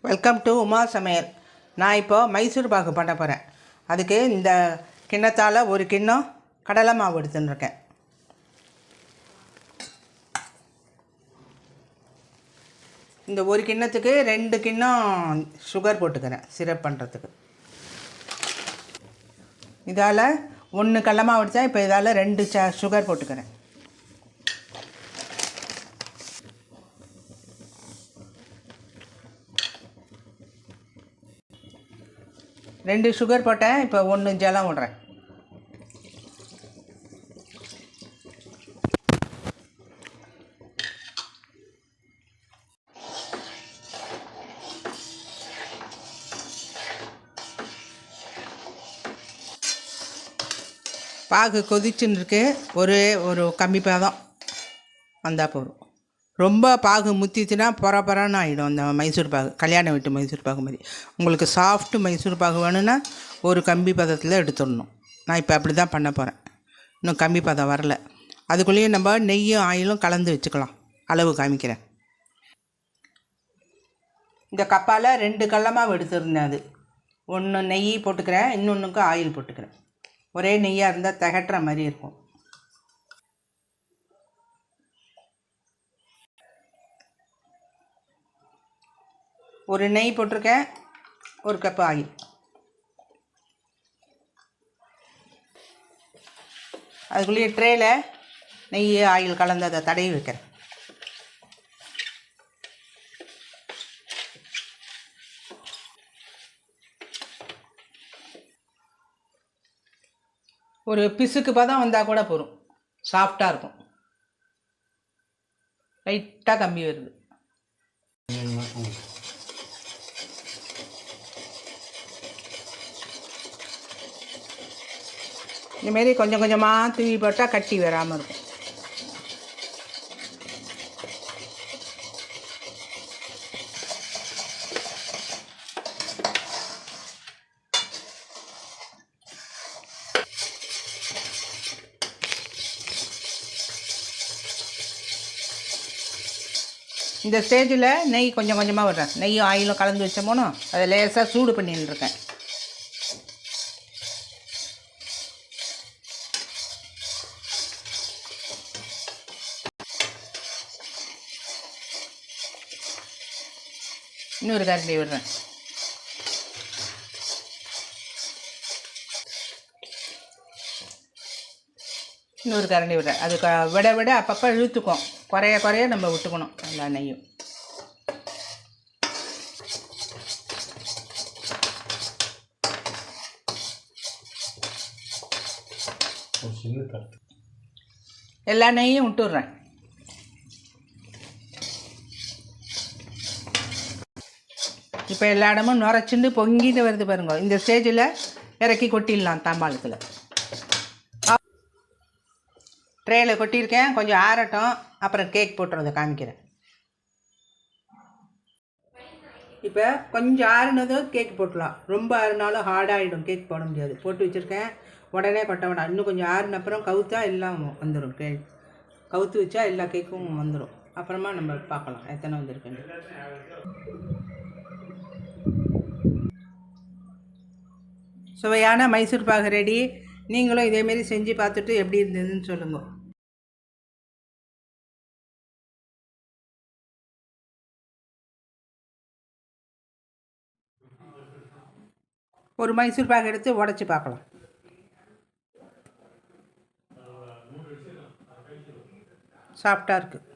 Welcome to Uma சமையல். நான் இப்போது மைசூர் பாகு பண்ண போகிறேன். அதுக்கு இந்த கிண்ணத்தால் ஒரு கிண்ணம் கடலை மாவு எடுத்துன்னு இந்த ஒரு கிண்ணத்துக்கு 2 கிண்ணம் சுகர் போட்டுக்கிறேன் சிரப் பண்ணுறதுக்கு. இதால் 1 கடலை மாவு எடுத்தா இப்போ இதால் 2 சுகர் போட்டுக்கிறேன். ரெண்டு சுகர் போட்டேன். இப்போ 1 ஜலம் விடுறேன். பாகு கொதிச்சுன்னு இருக்கு. ஒரு கம்மி பாதம் வந்தால் போதும். ரொம்ப பாகு முத்திச்சுன்னா பொறன்னு ஆகிடும் அந்த மைசூர் பாகு, கல்யாண வீட்டு மைசூர் பாகு மாதிரி. உங்களுக்கு சாஃப்ட்டு மைசூர் பாகு வேணும்னா ஒரு கம்பி பதத்தில் எடுத்துடணும். நான் இப்போ அப்படி தான் பண்ண போகிறேன். இன்னும் கம்பி பதம் வரல. அதுக்குள்ளேயே நம்ம நெய்யும் ஆயிலும் கலந்து வச்சுக்கலாம். அளவு காமிக்கிறேன். இந்த கப்பால் 2 கடலை மாவு எடுத்துருந்தேன். அது 1 நெய் போட்டுக்கிறேன், இன்னொன்றுக்கு ஆயில் போட்டுக்கிறேன். ஒரே நெய்யாக இருந்தால் திகட்டுற மாதிரி இருக்கும். ஒரு நெய் போட்டிருக்கேன், 1 கப்பு ஆயில். அதுக்குள்ளேயே ட்ரேயில் நெய் ஆயில் கலந்து அதை தடவி வைக்கிறேன். ஒரு பிசுக்கு பதம் வந்தால் கூட போதும், சாஃப்டாக இருக்கும். லைட்டாக கம்பி வருது. இதுமாரி கொஞ்சம் கொஞ்சமாக தூவி போட்டால் கட்டி வராமல் இருக்கும். இந்த ஸ்டேஜில் நெய் கொஞ்சம் கொஞ்சமாக விடுறேன். நெய்யும் ஆயிலும் கலந்து வச்சோமோனோ அதை லேசாக சூடு பண்ணின்னு இருக்கேன். இன்னொரு கரண்டி விடுறேன். இன்னொரு கரண்டி விடுறேன். அது விட அப்பப்போ இழுத்துக்கும். குறைய நம்ம விட்டுக்கணும் எல்லா நெய்யும். எல்லா நெய்யும் விட்டுடுறேன். இப்போ எல்லா இடமும் நுரைச்சிண்டு பொங்கிட்டு வருது பாருங்க. இந்த ஸ்டேஜில் இறக்கி கொட்டிடலாம் தாம்பாளத்தில். ட்ரேயில் கொட்டியிருக்கேன், கொஞ்சம் ஆறட்டும், அப்புறம் கேக் போட்டுறதை காமிக்கிறேன். இப்போ கொஞ்சம் ஆறுனதும் கேக் போட்டலாம். ரொம்ப ஆறுனாலும் ஹார்டாகிடும், கேக் போட முடியாது. போட்டு வச்சுருக்கேன், உடனே கொட்ட வேண்டாம். இன்னும் கொஞ்சம் ஆறுன அப்புறம் கவுத்தா எல்லாம் வந்துடும். கவுத்து வச்சா எல்லா கேக்கும் வந்துடும். அப்புறமா நம்ம பார்க்கலாம் எத்தனை வந்திருக்குன்னு. சுவையான மைசூர் பாகு ரெடி. நீங்களும் இதேமாரி செஞ்சு பார்த்துட்டு எப்படி இருந்ததுன்னு சொல்லுங்கள். ஒரு மைசூர் பாகு எடுத்து உடச்சி பார்க்கலாம். சாஃப்டாக இருக்குது.